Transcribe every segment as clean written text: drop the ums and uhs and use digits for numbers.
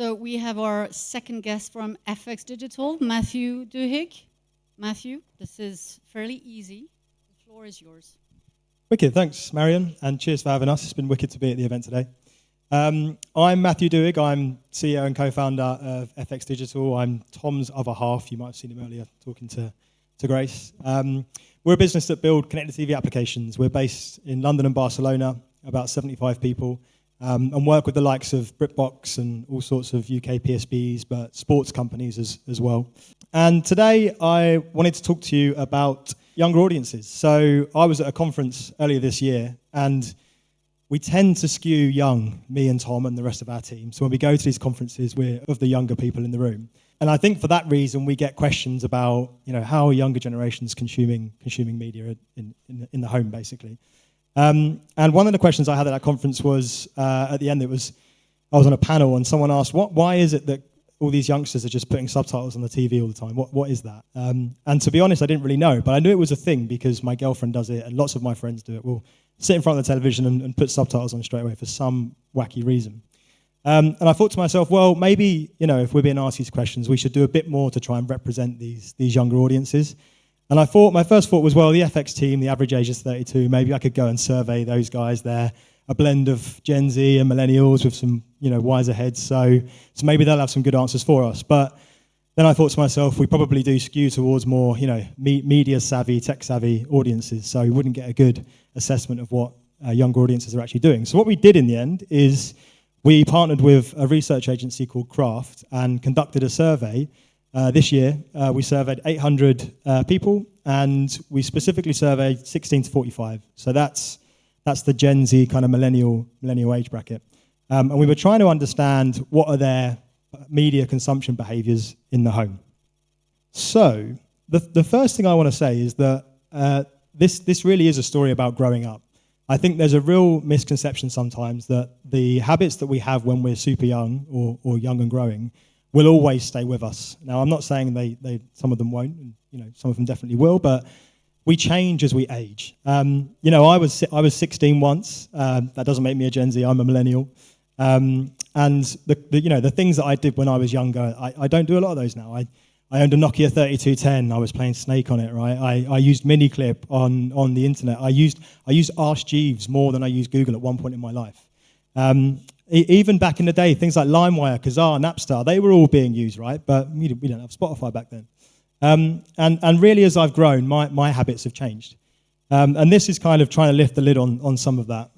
So we have our second guest from FX Digital, Matthew Duhig. Matthew, this is fairly easy. The floor is yours. Wicked, thanks, Marion, and cheers for having us. It's been wicked to be at the event today. I'm Matthew Duhig. I'm CEO and co-founder of FX Digital. I'm Tom's other half. You might have seen him earlier talking to Grace. We're a business that build connected TV applications. We're based in London and Barcelona, about 75 people, and work with the likes of BritBox and all sorts of UK PSBs, but sports companies as well. And today I wanted to talk to you about younger audiences. So I was at a conference earlier this year, and we tend to skew young, me and Tom and the rest of our team. So when we go to these conferences, we're of the younger people in the room. And I think for that reason, we get questions about, how are younger generations consuming media in the home, basically. And one of the questions I had at that conference was, at the end, I was on a panel and someone asked, why is it that all these youngsters are just putting subtitles on the TV all the time? What is that? And to be honest, I didn't really know, but I knew it was a thing because my girlfriend does it and lots of my friends do it. We'll sit in front of the television and put subtitles on straight away for some wacky reason. And I thought to myself, well, maybe, if we're being asked these questions, we should do a bit more to try and represent these younger audiences. And my first thought was, well, the FX team, the average age is 32, maybe I could go and survey those guys there, a blend of Gen Z and millennials with some, wiser heads. So maybe they'll have some good answers for us. But then I thought to myself, we probably do skew towards more, media savvy, tech savvy audiences. So we wouldn't get a good assessment of what younger audiences are actually doing. So what we did in the end is we partnered with a research agency called Craft and conducted a survey. This year, we surveyed 800 people, and we specifically surveyed 16 to 45. So that's the Gen Z kind of millennial age bracket. And we were trying to understand what are their media consumption behaviors in the home. So the first thing I want to say is that this really is a story about growing up. I think there's a real misconception sometimes that the habits that we have when we're super young or young and growing will always stay with us. Now, I'm not saying they some of them won't, and some of them definitely will, but we change as we age. I was 16 once. That doesn't make me a Gen Z. I'm a millennial. And the things that I did when I was younger, I don't do a lot of those now. I owned a Nokia 3210. I was playing Snake on it, right? I used Miniclip on the internet. I used Ask Jeeves more than I used Google at one point in my life. Even back in the day, things like LimeWire, Kazaa, Napster, they were all being used, right? But we didn't have Spotify back then. And really, as I've grown, my habits have changed. And this is kind of trying to lift the lid on some of that.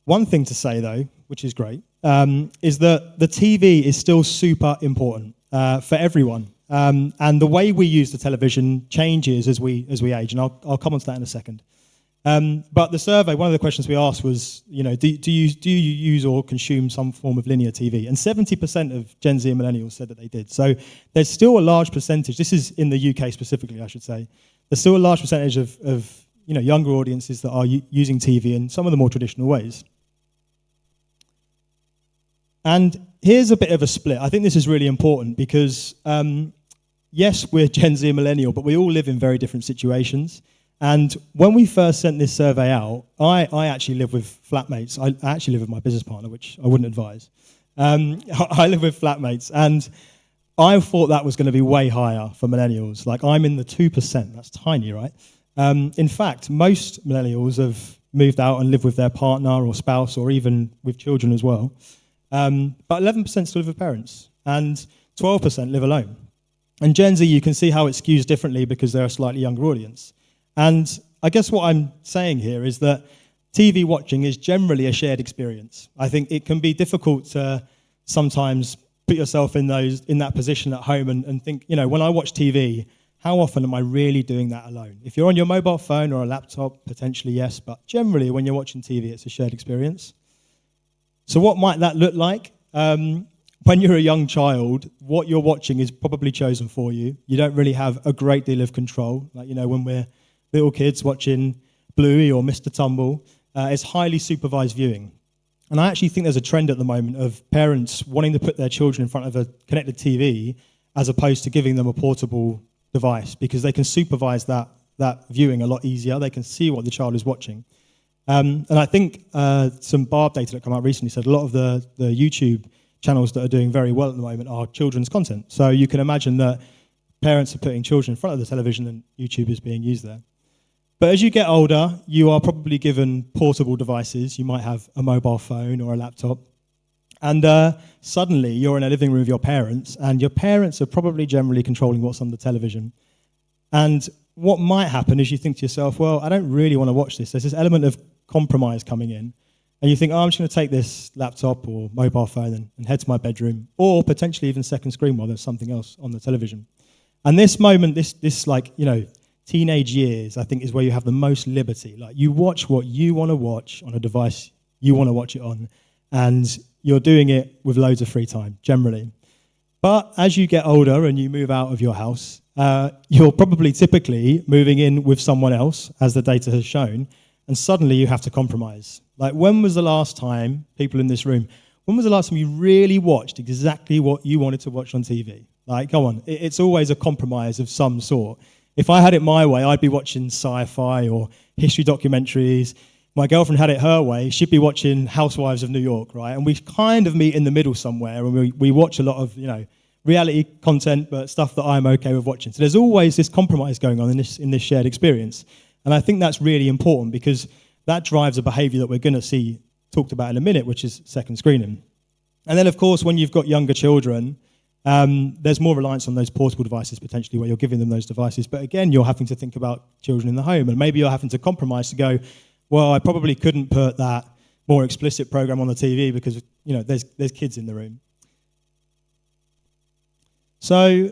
One thing to say, though, which is great, is that the TV is still super important for everyone. And the way we use the television changes as we age, and I'll come on to that in a second. But the survey, one of the questions we asked was, do you use or consume some form of linear TV? And 70% of Gen Z and millennials said that they did. So there's still a large percentage, this is in the UK specifically, I should say, there's still a large percentage of younger audiences that are using TV in some of the more traditional ways. And here's a bit of a split. I think this is really important because, yes, we're Gen Z and millennial, but we all live in very different situations. And when we first sent this survey out, I actually live with flatmates. I actually live with my business partner, which I wouldn't advise. I live with flatmates, and I thought that was going to be way higher for millennials. Like, I'm in the 2%. That's tiny, right? In fact, most millennials have moved out and live with their partner or spouse or even with children as well. But 11% still live with parents, and 12% live alone. And Gen Z, you can see how it skews differently because they're a slightly younger audience. And I guess what I'm saying here is that TV watching is generally a shared experience. I think it can be difficult to sometimes put yourself in that position at home and think, when I watch TV, how often am I really doing that alone? If you're on your mobile phone or a laptop, potentially yes, but generally when you're watching TV, it's a shared experience. So what might that look like? When you're a young child, what you're watching is probably chosen for you. You don't really have a great deal of control. Like, when we're little kids watching Bluey or Mr. Tumble, it's highly supervised viewing. And I actually think there's a trend at the moment of parents wanting to put their children in front of a connected TV as opposed to giving them a portable device because they can supervise that viewing a lot easier. They can see what the child is watching. And I think some Barb data that came out recently said a lot of the YouTube channels that are doing very well at the moment are children's content. So you can imagine that parents are putting children in front of the television and YouTube is being used there. But as you get older, you are probably given portable devices. You might have a mobile phone or a laptop. And suddenly you're in a living room with your parents, and your parents are probably generally controlling what's on the television. And what might happen is you think to yourself, well, I don't really want to watch this. There's this element of compromise coming in. And you think, oh, I'm just going to take this laptop or mobile phone and head to my bedroom, or potentially even second screen while there's something else on the television. And this moment, this like, teenage years, I think, is where you have the most liberty. Like, you watch what you want to watch on a device you want to watch it on, and you're doing it with loads of free time, generally. But as you get older and you move out of your house, you're probably typically moving in with someone else, as the data has shown, and suddenly you have to compromise. Like, when was the last time, people in this room, when was the last time you really watched exactly what you wanted to watch on TV? Like, come on, it's always a compromise of some sort. If I had it my way, I'd be watching sci-fi or history documentaries. My girlfriend had it her way, she'd be watching Housewives of New York, right? And we kind of meet in the middle somewhere, and we watch a lot of, reality content, but stuff that I'm okay with watching. So there's always this compromise going on in this shared experience. And I think that's really important, because that drives a behavior that we're going to see talked about in a minute, which is second screening. And then, of course, when you've got younger children, there's more reliance on those portable devices, potentially, where you're giving them those devices. But again, you're having to think about children in the home, and maybe you're having to compromise to go, well, I probably couldn't put that more explicit program on the TV because, there's kids in the room. So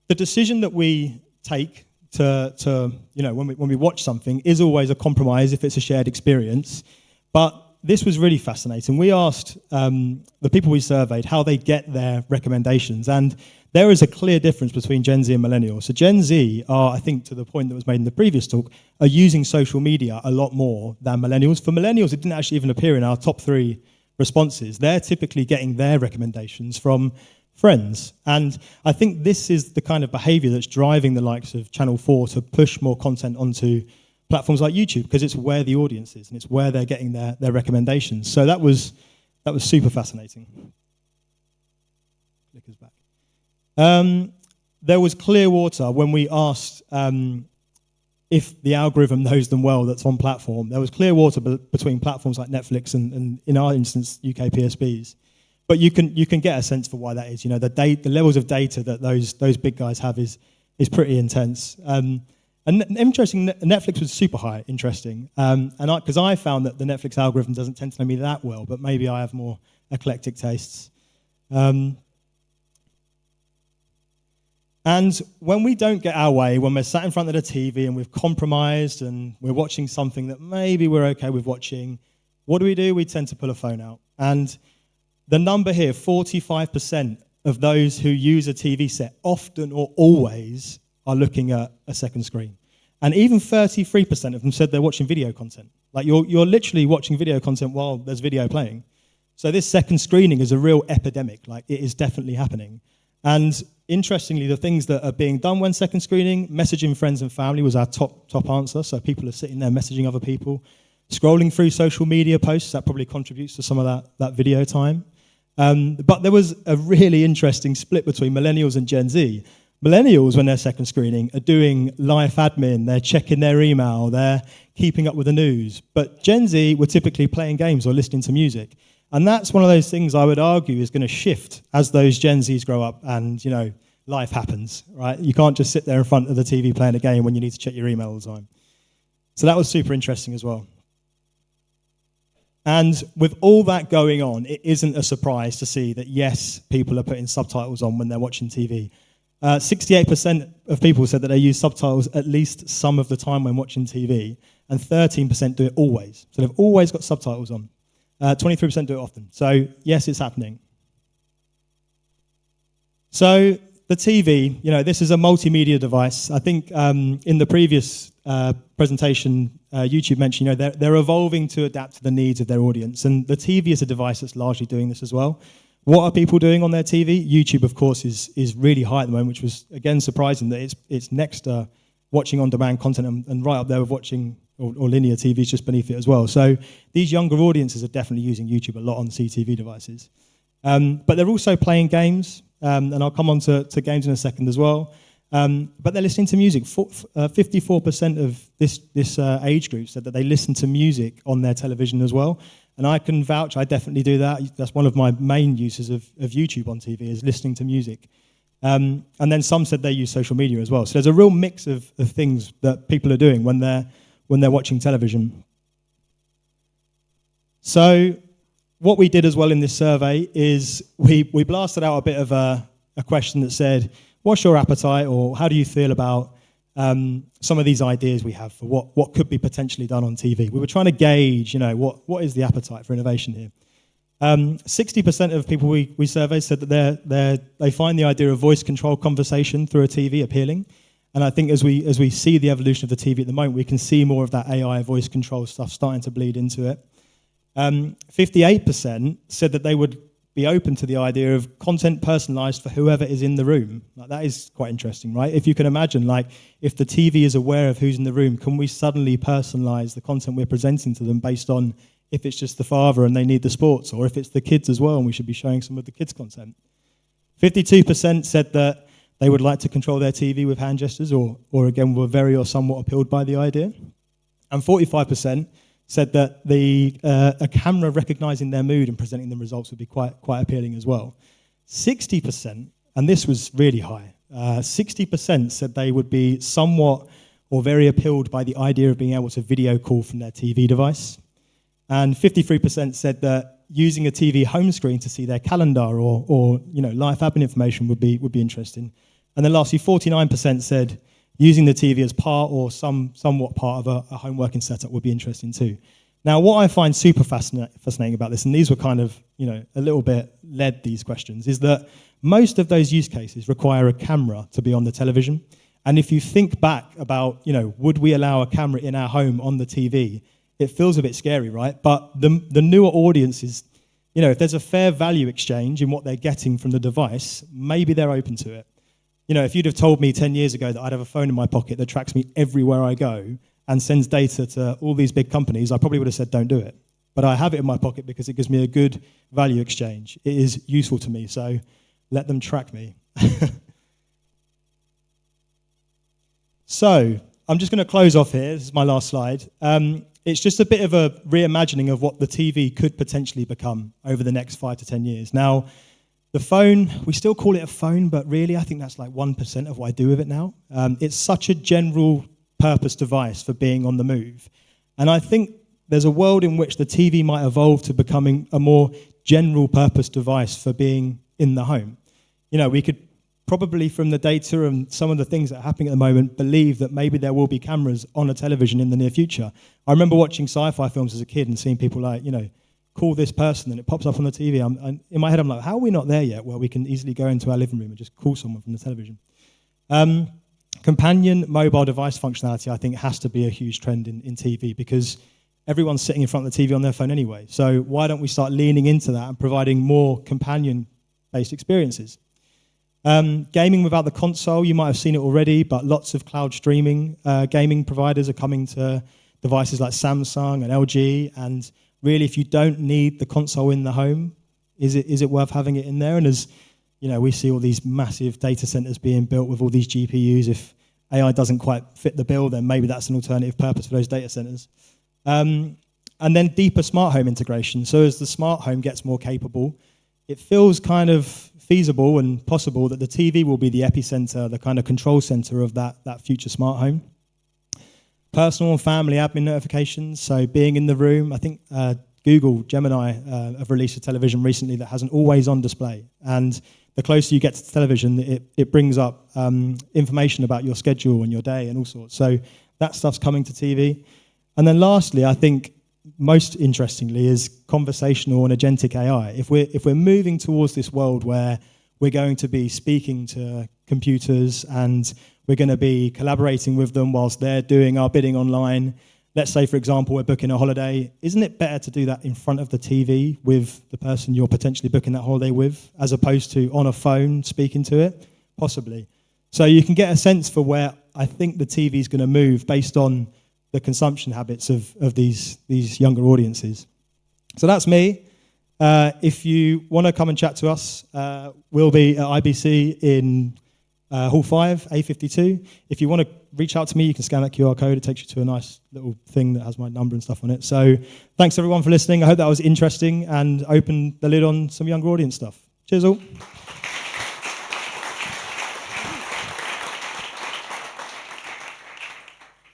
the decision that we take to when we watch something is always a compromise if it's a shared experience. But this was really fascinating. We asked the people we surveyed how they get their recommendations, and there is a clear difference between Gen Z and millennials. So Gen Z are, I think, to the point that was made in the previous talk, are using social media a lot more than millennials. For millennials, it didn't actually even appear in our top 3 responses. They're typically getting their recommendations from friends. And I think this is the kind of behavior that's driving the likes of Channel 4 to push more content onto platforms like YouTube, because it's where the audience is and it's where they're getting their recommendations. So that was super fascinating. Clicker's back. There was clear water when we asked if the algorithm knows them well that's on platform. There was clear water between platforms like Netflix and in our instance, UK PSBs. But you can get a sense for why that is. The levels of data that those big guys have is pretty intense. And interesting, Netflix was super high, interesting. Because I found that the Netflix algorithm doesn't tend to know me that well, but maybe I have more eclectic tastes. And when we don't get our way, when we're sat in front of the TV and we've compromised and we're watching something that maybe we're okay with watching, what do? We tend to pull a phone out. And the number here, 45% of those who use a TV set often or always are looking at a second screen. And even 33% of them said they're watching video content. Like, you're literally watching video content while there's video playing. So this second screening is a real epidemic. Like, it is definitely happening. And interestingly, the things that are being done when second screening, messaging friends and family was our top answer. So people are sitting there messaging other people. Scrolling through social media posts, that probably contributes to some of that video time. But there was a really interesting split between millennials and Gen Z. Millennials, when they're second screening, are doing life admin, they're checking their email, they're keeping up with the news. But Gen Z were typically playing games or listening to music. And that's one of those things I would argue is going to shift as those Gen Zs grow up and, life happens, right? You can't just sit there in front of the TV playing a game when you need to check your email all the time. So that was super interesting as well. And with all that going on, it isn't a surprise to see that, yes, people are putting subtitles on when they're watching TV. 68% of people said that they use subtitles at least some of the time when watching TV, and 13% do it always. So they've always got subtitles on. 23% do it often. So, yes, it's happening. So the TV, this is a multimedia device. I think in the previous presentation, YouTube mentioned, they're evolving to adapt to the needs of their audience. And the TV is a device that's largely doing this as well. What are people doing on their TV? YouTube, of course, is really high at the moment, which was, again, surprising that it's next to watching on-demand content and right up there with watching or linear TV is just beneath it as well. So these younger audiences are definitely using YouTube a lot on CTV devices. But they're also playing games, and I'll come on to games in a second as well. But they're listening to music. 54% of this age group said that they listen to music on their television as well. And I can vouch, I definitely do that. That's one of my main uses of YouTube on TV, is listening to music. And then some said they use social media as well. So there's a real mix of things that people are doing when they're watching television. So what we did as well in this survey is we blasted out a bit of a question that said, what's your appetite, or how do you feel about some of these ideas we have for what could be potentially done on TV? We were trying to gauge, what is the appetite for innovation here? 60% of people we surveyed said that they find the idea of voice control conversation through a TV appealing. And I think as we see the evolution of the TV at the moment, we can see more of that AI voice control stuff starting to bleed into it. 58% said that they would be open to the idea of content personalized for whoever is in the room. Like, that is quite interesting, right? If you can imagine, like, if the TV is aware of who's in the room, can we suddenly personalize the content we're presenting to them based on if it's just the father and they need the sports, or if it's the kids as well and we should be showing some of the kids' content? 52% said that they would like to control their TV with hand gestures, or again, were very or somewhat appealed by the idea. And 45% said that a camera recognizing their mood and presenting them results would be quite appealing as well. 60%, and this was really high, 60% said they would be somewhat or very appealed by the idea of being able to video call from their TV device. And 53% said that using a TV home screen to see their calendar or life admin information would be interesting. And then lastly, 49% said using the TV as part or somewhat part of a home working setup would be interesting too. Now, what I find super fascinating about this, and these were kind of, a little bit led these questions, is that most of those use cases require a camera to be on the television. And if you think back about, would we allow a camera in our home on the TV, it feels a bit scary, right? But the newer audiences, if there's a fair value exchange in what they're getting from the device, maybe they're open to it. If you'd have told me 10 years ago that I'd have a phone in my pocket that tracks me everywhere I go and sends data to all these big companies, I probably would have said, don't do it. But I have it in my pocket because it gives me a good value exchange. It is useful to me, so let them track me. So I'm just going to close off here. This is my last slide. It's just a bit of a reimagining of what the TV could potentially become over the next 5 to 10 years. Now, the phone, we still call it a phone, but really I think that's like 1% of what I do with it now. It's such a general purpose device for being on the move. And I think there's a world in which the TV might evolve to becoming a more general purpose device for being in the home. We could probably, from the data and some of the things that are happening at the moment, believe that maybe there will be cameras on a television in the near future. I remember watching sci-fi films as a kid and seeing people like, call this person, and it pops up on the TV. In my head, I'm like, how are we not there yet where we can easily go into our living room and just call someone from the television? Companion mobile device functionality, I think, has to be a huge trend in TV, because everyone's sitting in front of the TV on their phone anyway. So why don't we start leaning into that and providing more companion-based experiences? Gaming without the console, you might have seen it already, but lots of cloud streaming gaming providers are coming to devices like Samsung and LG, and really, if you don't need the console in the home, is it worth having it in there? And as we see all these massive data centers being built with all these GPUs. If AI doesn't quite fit the bill, then maybe that's an alternative purpose for those data centers. And then deeper smart home integration. So as the smart home gets more capable, it feels kind of feasible and possible that the TV will be the epicenter, the kind of control center of that future smart home. Personal and family admin notifications, so being in the room. I think Google Gemini have released a television recently that has an always-on display. And the closer you get to the television, it brings up information about your schedule and your day and all sorts. So that stuff's coming to TV. And then lastly, I think most interestingly is conversational and agentic AI. If we're moving towards this world where we're going to be speaking to computers and we're going to be collaborating with them whilst they're doing our bidding online. Let's say, for example, we're booking a holiday. Isn't it better to do that in front of the TV with the person you're potentially booking that holiday with, as opposed to on a phone speaking to it? Possibly. So you can get a sense for where I think the TV is going to move based on the consumption habits of these younger audiences. So that's me. If you want to come and chat to us, we'll be at IBC in Hall 5, A52. If you want to reach out to me, you can scan that QR code. It takes you to a nice little thing that has my number and stuff on it. So thanks everyone for listening. I hope that was interesting and opened the lid on some younger audience stuff. Cheers all.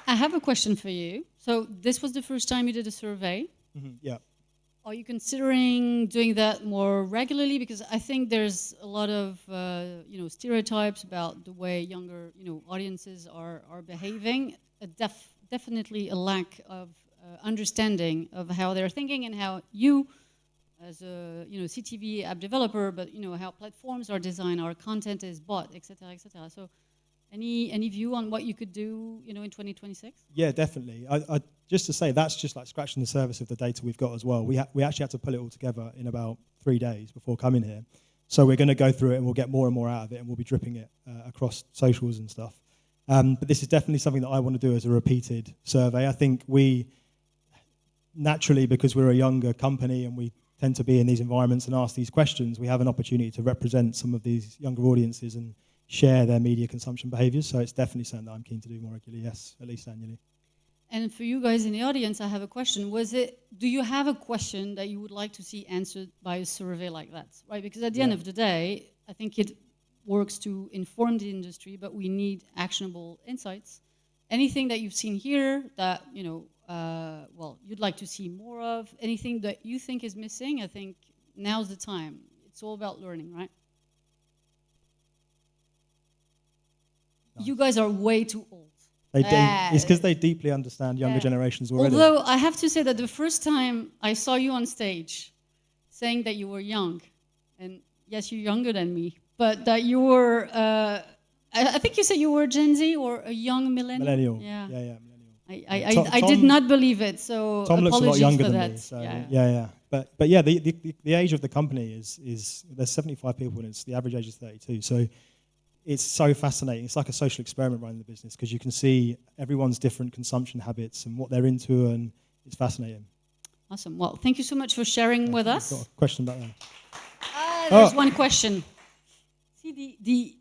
I have a question for you. So this was the first time you did a survey. Mm-hmm, yeah. Are you considering doing that more regularly? Because I think there's a lot of stereotypes about the way younger audiences are behaving. Definitely a lack of understanding of how they're thinking and how you, as a CTV app developer, but how platforms are designed, our content is bought, etc., etc. So, any view on what you could do in 2026? Yeah, definitely. I just to say, that's just like scratching the surface of the data we've got as well. We actually had to pull it all together in about 3 days before coming here. So we're going to go through it and we'll get more and more out of it and we'll be dripping it across socials and stuff. But this is definitely something that I want to do as a repeated survey. I think we, naturally, because we're a younger company and we tend to be in these environments and ask these questions, we have an opportunity to represent some of these younger audiences and share their media consumption behaviours. So it's definitely something that I'm keen to do more regularly, yes, at least annually. And for you guys in the audience, I have a question. Do you have a question that you would like to see answered by a survey like that? Right? Because at the end of the day, I think it works to inform the industry, but we need actionable insights. Anything that you've seen here that, you'd like to see more of, anything that you think is missing, I think now's the time. It's all about learning, right? Nice. You guys are way too old. It's because they deeply understand younger generations already. Although I have to say that the first time I saw you on stage saying that you were young, and yes, you're younger than me, but that you were, I think you said you were Gen Z or a young millennial. Millennial. Yeah, millennial. I did not believe it, so Tom looks a lot younger for than that. me. So yeah. But yeah, the age of the company is there's 75 people and the average age is 32. So it's so fascinating. It's like a social experiment running the business because you can see everyone's different consumption habits and what they're into, and it's fascinating. Awesome. Well, thank you so much for sharing with us. I've got a question back there. There's one question. See the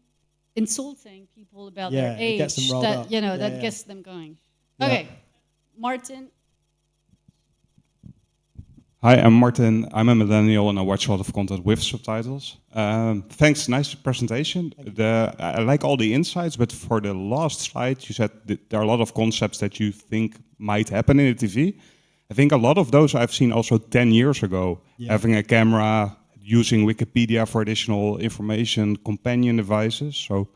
insulting people about their age, gets them riled up. That gets them going. Okay, Martin. Hi, I'm Martin. I'm a millennial and I watch a lot of content with subtitles. Thanks, nice presentation. I like all the insights, but for the last slide, you said that there are a lot of concepts that you think might happen in the TV. I think a lot of those I've seen also 10 years ago. Having a camera, using Wikipedia for additional information, companion devices. So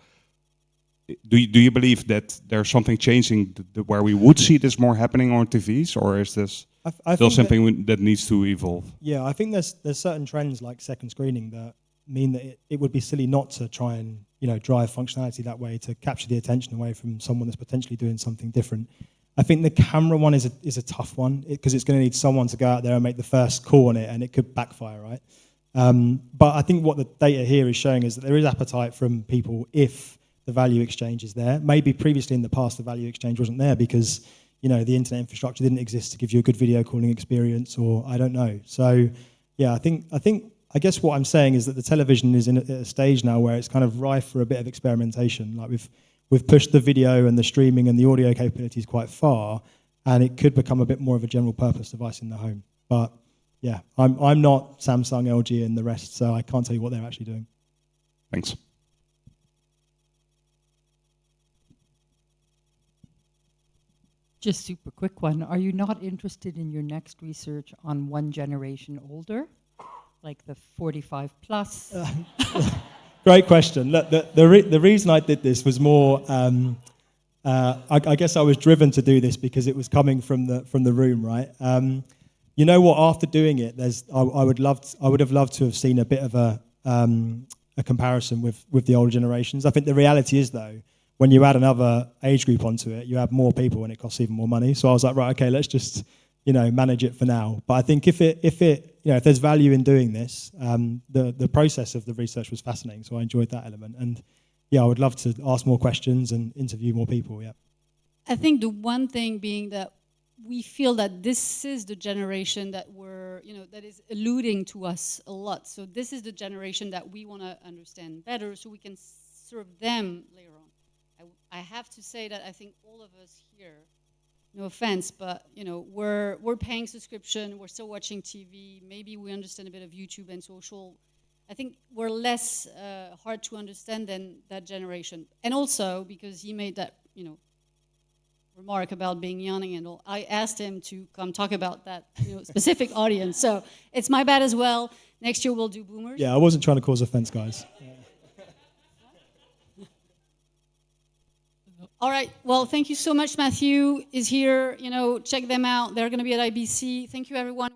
do you believe that there's something changing where we would see this more happening on TVs, or is this still something that needs to evolve? Yeah, I think there's certain trends like second screening that mean that it would be silly not to try and drive functionality that way to capture the attention away from someone that's potentially doing something different. I think the camera one is a tough one because it's going to need someone to go out there and make the first call on it, and it could backfire, right? But I think what the data here is showing is that there is appetite from people if the value exchange is there. Maybe previously in the past the value exchange wasn't there because the internet infrastructure didn't exist to give you a good video calling experience, or I don't know. So yeah, I guess what I'm saying is that the television is at a stage now where it's kind of rife for a bit of experimentation. Like we've pushed the video and the streaming and the audio capabilities quite far, and it could become a bit more of a general purpose device in the home. But yeah, I'm not Samsung, LG, and the rest, so I can't tell you what they're actually doing. Thanks. Just super quick one. Are you not interested in your next research on one generation older, like the 45 plus? Great question. Look, the reason I did this was more. I guess I was driven to do this because it was coming from the room, right? You know what? After doing it, I would have loved to have seen a bit of a comparison with the older generations. I think the reality is though, when you add another age group onto it, you add more people and it costs even more money. So I was like, right, okay, let's just manage it for now. But I think if there's value in doing this, the process of the research was fascinating. So I enjoyed that element, and yeah, I would love to ask more questions and interview more people. Yeah. I think the one thing being that we feel that this is the generation that that is alluding to us a lot. So this is the generation that we want to understand better so we can serve them later on. I have to say that I think all of us here, no offense, but we're paying subscription, we're still watching TV, maybe we understand a bit of YouTube and social. I think we're less hard to understand than that generation. And also because he made that, remark about being young and all. I asked him to come talk about that specific audience. So it's my bad as well. Next year we'll do boomers. Yeah, I wasn't trying to cause offense, guys. All right. Well, thank you so much. Matthew is here. Check them out. They're going to be at IBC. Thank you, everyone.